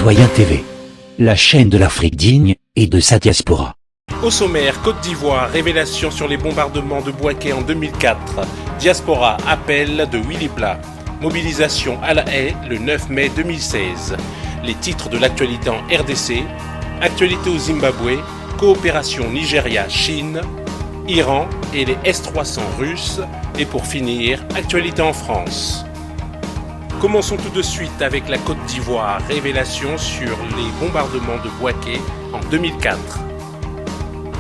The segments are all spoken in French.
Citoyen TV, la chaîne de l'Afrique digne et de sa diaspora. Au sommaire, Côte d'Ivoire, révélation sur les bombardements de Bouaké en 2004. Diaspora, appel de Willy Blah. Mobilisation à La Haye le 9 mai 2016. Les titres de l'actualité en RDC. Actualité au Zimbabwe. Coopération Nigeria-Chine. Iran et les S-300 russes. Et pour finir, actualité en France. Commençons tout de suite avec la Côte d'Ivoire. Révélation sur les bombardements de Bouaké en 2004.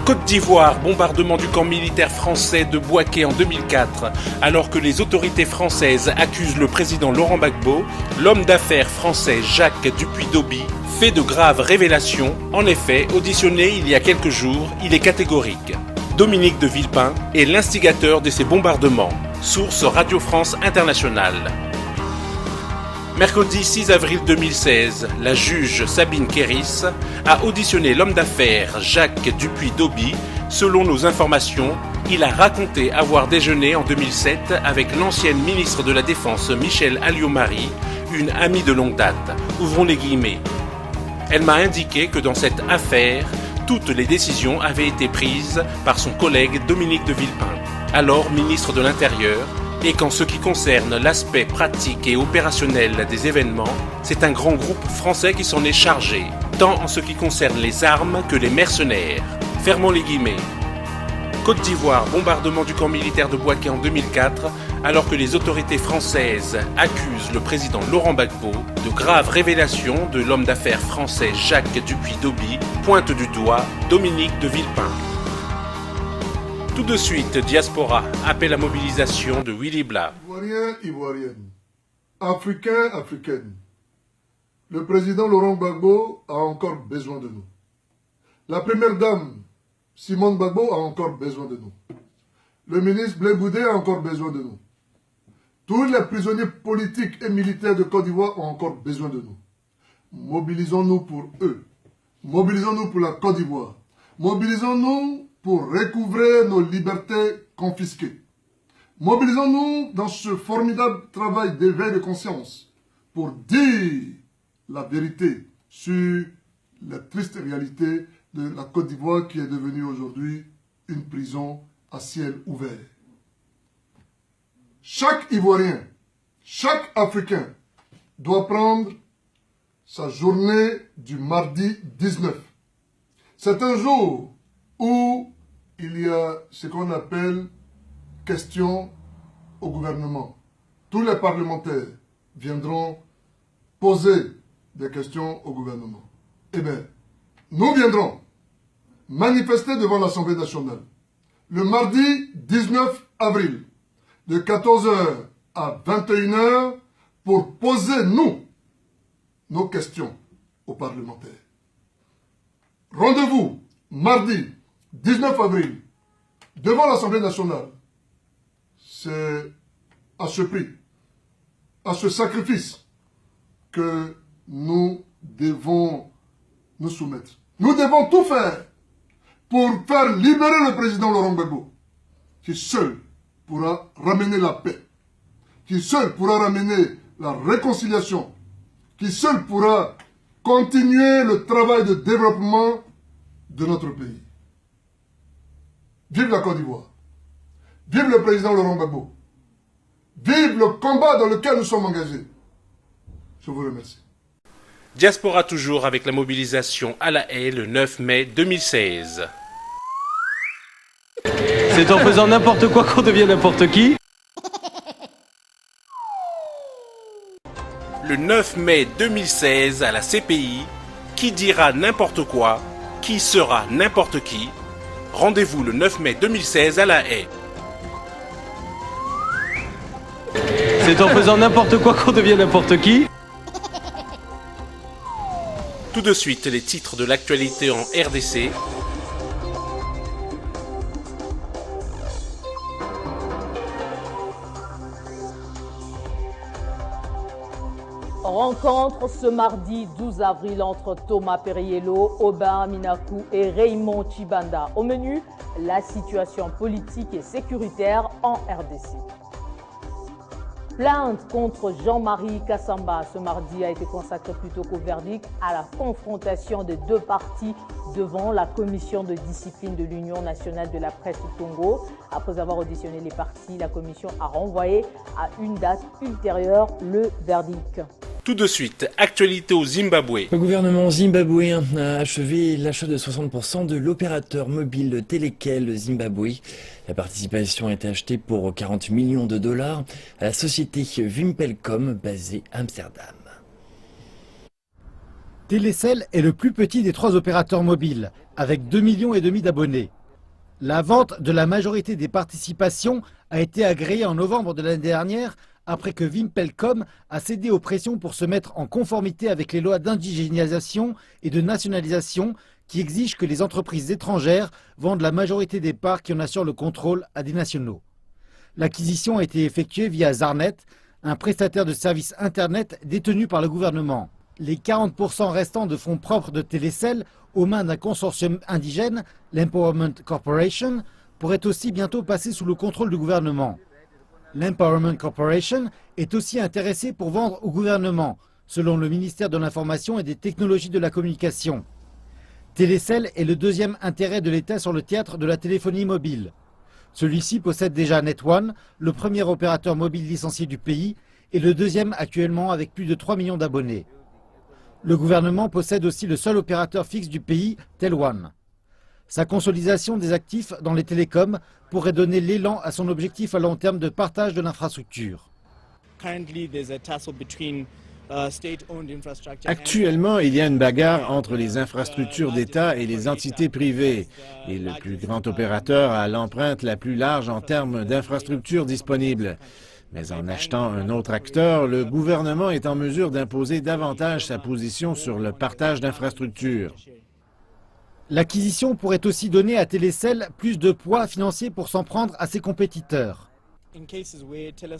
Côte d'Ivoire, bombardement du camp militaire français de Bouaké en 2004. Alors que les autorités françaises accusent le président Laurent Gbagbo, l'homme d'affaires français Jacques Dupuy-Doby fait de graves révélations. En effet, auditionné il y a quelques jours, il est catégorique. Dominique de Villepin est l'instigateur de ces bombardements. Source Radio France Internationale. Mercredi 6 avril 2016, la juge Sabine Kéris a auditionné l'homme d'affaires Jacques Dupuy-Doby. Selon nos informations, il a raconté avoir déjeuné en 2007 avec l'ancienne ministre de la Défense Michèle Alliot-Marie, une amie de longue date. Ouvrons les guillemets. Elle m'a indiqué que dans cette affaire, toutes les décisions avaient été prises par son collègue Dominique de Villepin, alors ministre de l'Intérieur, et qu'en ce qui concerne l'aspect pratique et opérationnel des événements, c'est un grand groupe français qui s'en est chargé, tant en ce qui concerne les armes que les mercenaires. Fermons les guillemets. Côte d'Ivoire, bombardement du camp militaire de Bouaké en 2004, alors que les autorités françaises accusent le président Laurent Gbagbo de graves révélations de l'homme d'affaires français Jacques Dupuy-Doby, pointe du doigt Dominique de Villepin. Tout de suite, Diaspora, appel à mobilisation de Willy Blah. Ivoiriens, Ivoiriennes, Africains, Africaines, le président Laurent Gbagbo a encore besoin de nous. La première dame, Simone Gbagbo, a encore besoin de nous. Le ministre Blé Boudé a encore besoin de nous. Tous les prisonniers politiques et militaires de Côte d'Ivoire ont encore besoin de nous. Mobilisons-nous pour eux. Mobilisons-nous pour la Côte d'Ivoire. Mobilisons-nous pour recouvrer nos libertés confisquées. Mobilisons-nous dans ce formidable travail d'éveil de conscience pour dire la vérité sur la triste réalité de la Côte d'Ivoire qui est devenue aujourd'hui une prison à ciel ouvert. Chaque Ivoirien, chaque Africain doit prendre sa journée du mardi 19. C'est un jour où il y a ce qu'on appelle question au gouvernement. Tous les parlementaires viendront poser des questions au gouvernement. Eh bien, nous viendrons manifester devant l'Assemblée nationale le mardi 19 avril de 14h à 21h pour poser, nos questions aux parlementaires. Rendez-vous mardi 19 avril devant l'Assemblée nationale. C'est à ce prix, à ce sacrifice que nous devons nous soumettre. Nous devons tout faire pour faire libérer le président Laurent Gbagbo, qui seul pourra ramener la paix, qui seul pourra ramener la réconciliation, qui seul pourra continuer le travail de développement de notre pays. Vive la Côte d'Ivoire. Vive le président Laurent Gbagbo. Vive le combat dans lequel nous sommes engagés. Je vous remercie. Diaspora toujours avec la mobilisation à La Haye le 9 mai 2016. C'est en faisant n'importe quoi qu'on devient n'importe qui. Le 9 mai 2016 à la CPI, qui dira n'importe quoi, qui sera n'importe qui. Rendez-vous le 9 mai 2016 à La Haye. C'est en faisant n'importe quoi qu'on devient n'importe qui. Tout de suite, les titres de l'actualité en RDC. Rencontre ce mardi 12 avril entre Thomas Perriello, Aubin Minakou et Raymond Chibanda. Au menu, la situation politique et sécuritaire en RDC. Plainte contre Jean-Marie Kassamba ce mardi a été consacrée plutôt qu'au verdict à la confrontation des deux parties devant la commission de discipline de l'Union nationale de la presse du Congo. Après avoir auditionné les parties, la commission a renvoyé à une date ultérieure le verdict. Tout de suite, actualité au Zimbabwe. Le gouvernement zimbabwéen a achevé l'achat de 60% de l'opérateur mobile Telekel Zimbabwe. La participation a été achetée pour 40 millions de dollars à la société Wimpelcom basée à Amsterdam. Telecel est le plus petit des 3 opérateurs mobiles, avec 2,5 millions d'abonnés. La vente de la majorité des participations a été agréée en novembre de l'année dernière, après que Wimpelcom a cédé aux pressions pour se mettre en conformité avec les lois d'indigénisation et de nationalisation qui exigent que les entreprises étrangères vendent la majorité des parts qui en assurent le contrôle à des nationaux. L'acquisition a été effectuée via Zarnet, un prestataire de services Internet détenu par le gouvernement. Les 40% restants de fonds propres de Telecel aux mains d'un consortium indigène, l'Empowerment Corporation, pourraient aussi bientôt passer sous le contrôle du gouvernement. L'Empowerment Corporation est aussi intéressée pour vendre au gouvernement, selon le ministère de l'Information et des Technologies de la Communication. Telecel est le deuxième intérêt de l'État sur le théâtre de la téléphonie mobile. Celui-ci possède déjà NetOne, le premier opérateur mobile licencié du pays, et le deuxième actuellement avec plus de 3 millions d'abonnés. Le gouvernement possède aussi le seul opérateur fixe du pays, Telone. Sa consolidation des actifs dans les télécoms pourrait donner l'élan à son objectif à long terme de partage de l'infrastructure. Actuellement, il y a une bagarre entre les infrastructures d'État et les entités privées. Et le plus grand opérateur a l'empreinte la plus large en termes d'infrastructures disponibles. Mais en achetant un autre acteur, le gouvernement est en mesure d'imposer davantage sa position sur le partage d'infrastructures. L'acquisition pourrait aussi donner à Telecel plus de poids financier pour s'en prendre à ses compétiteurs.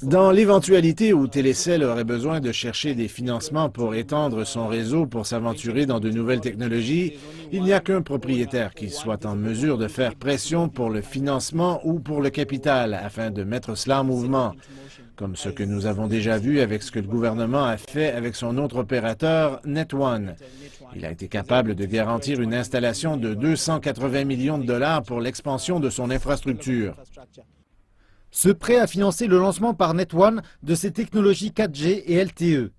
Dans l'éventualité où Telecel aurait besoin de chercher des financements pour étendre son réseau pour s'aventurer dans de nouvelles technologies, il n'y a qu'un propriétaire qui soit en mesure de faire pression pour le financement ou pour le capital afin de mettre cela en mouvement, comme ce que nous avons déjà vu avec ce que le gouvernement a fait avec son autre opérateur, NetOne. Il a été capable de garantir une installation de 280 millions de dollars pour l'expansion de son infrastructure. Ce prêt a financé le lancement par NetOne de ses technologies 4G et LTE.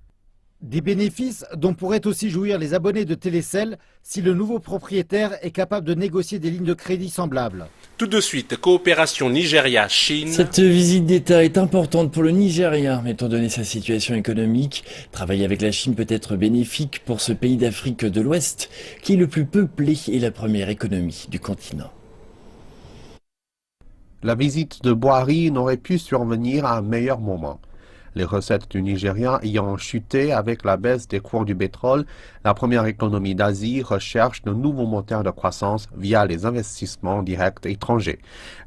Des bénéfices dont pourraient aussi jouir les abonnés de Telecel si le nouveau propriétaire est capable de négocier des lignes de crédit semblables. Tout de suite, coopération Nigeria-Chine. Cette visite d'État est importante pour le Nigeria, étant donné sa situation économique. Travailler avec la Chine peut être bénéfique pour ce pays d'Afrique de l'Ouest, qui est le plus peuplé et la première économie du continent. La visite de Buhari n'aurait pu survenir à un meilleur moment. Les recettes du Nigeria ayant chuté avec la baisse des cours du pétrole, la première économie d'Asie recherche de nouveaux moteurs de croissance via les investissements directs étrangers.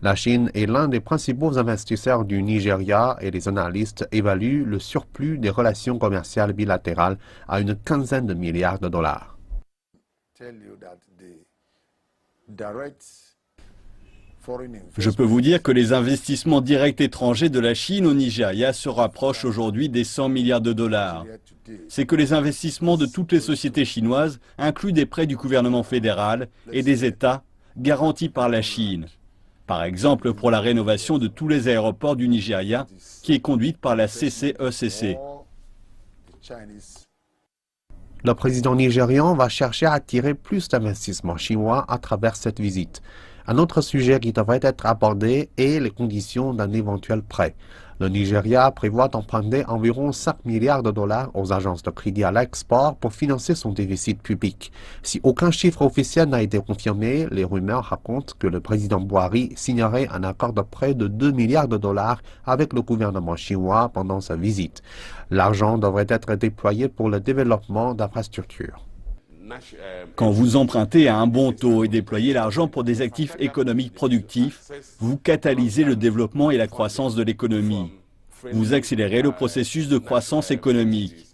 La Chine est l'un des principaux investisseurs du Nigeria et les analystes évaluent le surplus des relations commerciales bilatérales à une quinzaine de milliards de dollars. Je peux vous dire que les investissements directs étrangers de la Chine au Nigeria se rapprochent aujourd'hui des 100 milliards de dollars. C'est que les investissements de toutes les sociétés chinoises incluent des prêts du gouvernement fédéral et des États garantis par la Chine. Par exemple, pour la rénovation de tous les aéroports du Nigeria, qui est conduite par la CCECC. Le président nigérian va chercher à attirer plus d'investissements chinois à travers cette visite. Un autre sujet qui devrait être abordé est les conditions d'un éventuel prêt. Le Nigeria prévoit d'emprunter environ 5 milliards de dollars aux agences de crédit à l'export pour financer son déficit public. Si aucun chiffre officiel n'a été confirmé, les rumeurs racontent que le président Buhari signerait un accord de prêt de 2 milliards de dollars avec le gouvernement chinois pendant sa visite. L'argent devrait être déployé pour le développement d'infrastructures. Quand vous empruntez à un bon taux et déployez l'argent pour des actifs économiques productifs, vous catalysez le développement et la croissance de l'économie. Vous accélérez le processus de croissance économique.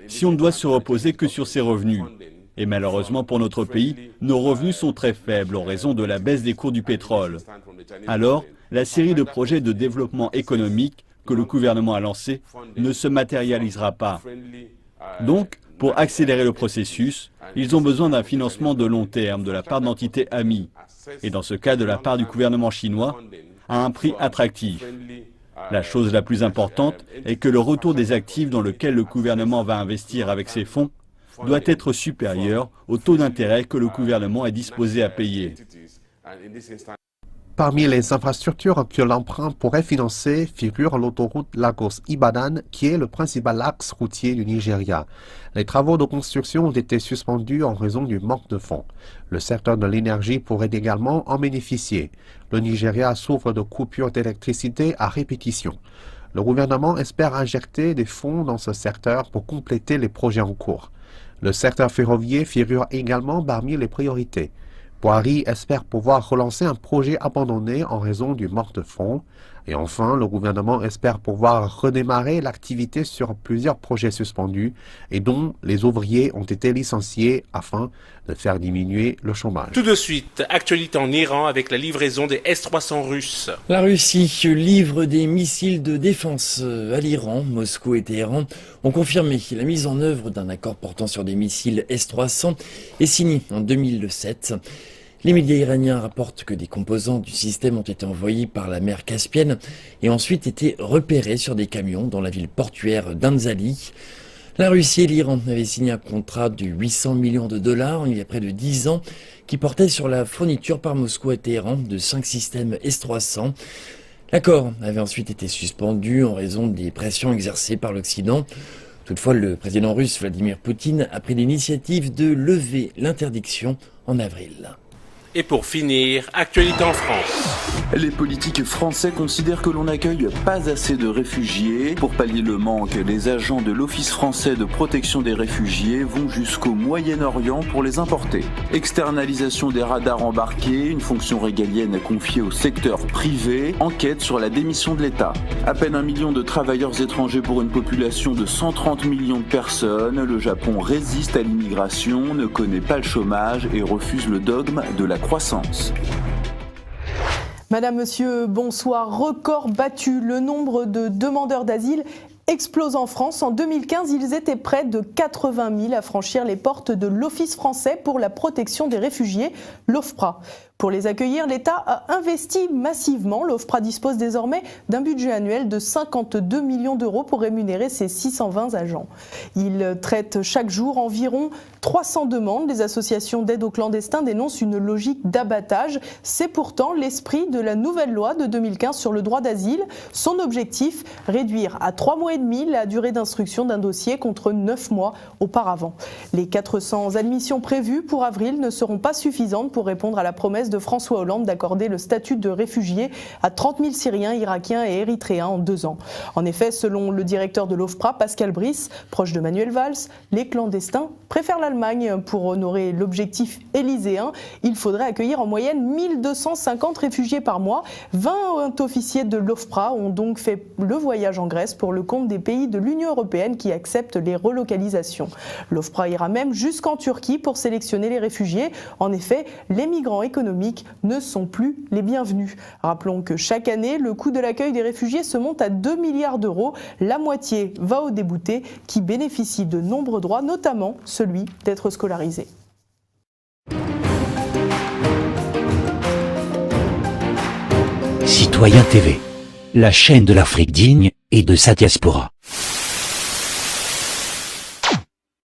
Si on ne doit se reposer que sur ses revenus, et malheureusement pour notre pays, nos revenus sont très faibles en raison de la baisse des cours du pétrole, alors la série de projets de développement économique que le gouvernement a lancé ne se matérialisera pas. Donc, pour accélérer le processus, ils ont besoin d'un financement de long terme de la part d'entités amies, et dans ce cas de la part du gouvernement chinois, à un prix attractif. La chose la plus importante est que le retour des actifs dans lequel le gouvernement va investir avec ses fonds doit être supérieur au taux d'intérêt que le gouvernement est disposé à payer. Parmi les infrastructures que l'emprunt pourrait financer figure l'autoroute Lagos-Ibadan, qui est le principal axe routier du Nigeria. Les travaux de construction ont été suspendus en raison du manque de fonds. Le secteur de l'énergie pourrait également en bénéficier. Le Nigeria souffre de coupures d'électricité à répétition. Le gouvernement espère injecter des fonds dans ce secteur pour compléter les projets en cours. Le secteur ferroviaire figure également parmi les priorités. Boari espère pouvoir relancer un projet abandonné en raison du manque de fonds. Et enfin, le gouvernement espère pouvoir redémarrer l'activité sur plusieurs projets suspendus et dont les ouvriers ont été licenciés afin de faire diminuer le chômage. Tout de suite, actualité en Iran avec la livraison des S-300 russes. La Russie livre des missiles de défense à l'Iran. Moscou et Téhéran ont confirmé la mise en œuvre d'un accord portant sur des missiles S-300 et signé en 2007. Les médias iraniens rapportent que des composants du système ont été envoyés par la mer Caspienne et ensuite été repérés sur des camions dans la ville portuaire d'Anzali. La Russie et l'Iran avaient signé un contrat de 800 millions de dollars il y a près de 10 ans qui portait sur la fourniture par Moscou à Téhéran de 5 systèmes S-300. L'accord avait ensuite été suspendu en raison des pressions exercées par l'Occident. Toutefois, le président russe Vladimir Poutine a pris l'initiative de lever l'interdiction en avril. Et pour finir, actualité en France. Les politiques français considèrent que l'on n'accueille pas assez de réfugiés. Pour pallier le manque, les agents de l'Office français de protection des réfugiés vont jusqu'au Moyen-Orient pour les importer. Externalisation des radars embarqués, une fonction régalienne confiée au secteur privé, enquête sur la démission de l'État. À peine 1 million de travailleurs étrangers pour une population de 130 millions de personnes, le Japon résiste à l'immigration, ne connaît pas le chômage et refuse le dogme de la croissance. Madame, monsieur, bonsoir. Record battu. Le nombre de demandeurs d'asile explose en France. En 2015, ils étaient près de 80 000 à franchir les portes de l'Office français pour la protection des réfugiés, l'OFPRA. Pour les accueillir, l'État a investi massivement. L'OFPRA dispose désormais d'un budget annuel de 52 millions d'euros pour rémunérer ses 620 agents. Il traite chaque jour environ 300 demandes. Les associations d'aide aux clandestins dénoncent une logique d'abattage. C'est pourtant l'esprit de la nouvelle loi de 2015 sur le droit d'asile. Son objectif, réduire à 3 mois et demi la durée d'instruction d'un dossier contre 9 mois auparavant. Les 400 admissions prévues pour avril ne seront pas suffisantes pour répondre à la promesse de François Hollande d'accorder le statut de réfugié à 30 000 Syriens, Irakiens et Érythréens en 2 ans. En effet, selon le directeur de l'OFPRA, Pascal Brice, proche de Manuel Valls, les clandestins préfèrent l'Allemagne. Pour honorer l'objectif élyséen, il faudrait accueillir en moyenne 1250 réfugiés par mois. 20 officiers de l'OFPRA ont donc fait le voyage en Grèce pour le compte des pays de l'Union européenne qui acceptent les relocalisations. L'OFPRA ira même jusqu'en Turquie pour sélectionner les réfugiés. En effet, les migrants économiques ne sont plus les bienvenus. Rappelons que chaque année, le coût de l'accueil des réfugiés se monte à 2 milliards d'euros. La moitié va aux déboutés qui bénéficient de nombreux droits, notamment celui d'être scolarisés. Citoyen TV, la chaîne de l'Afrique digne et de sa diaspora.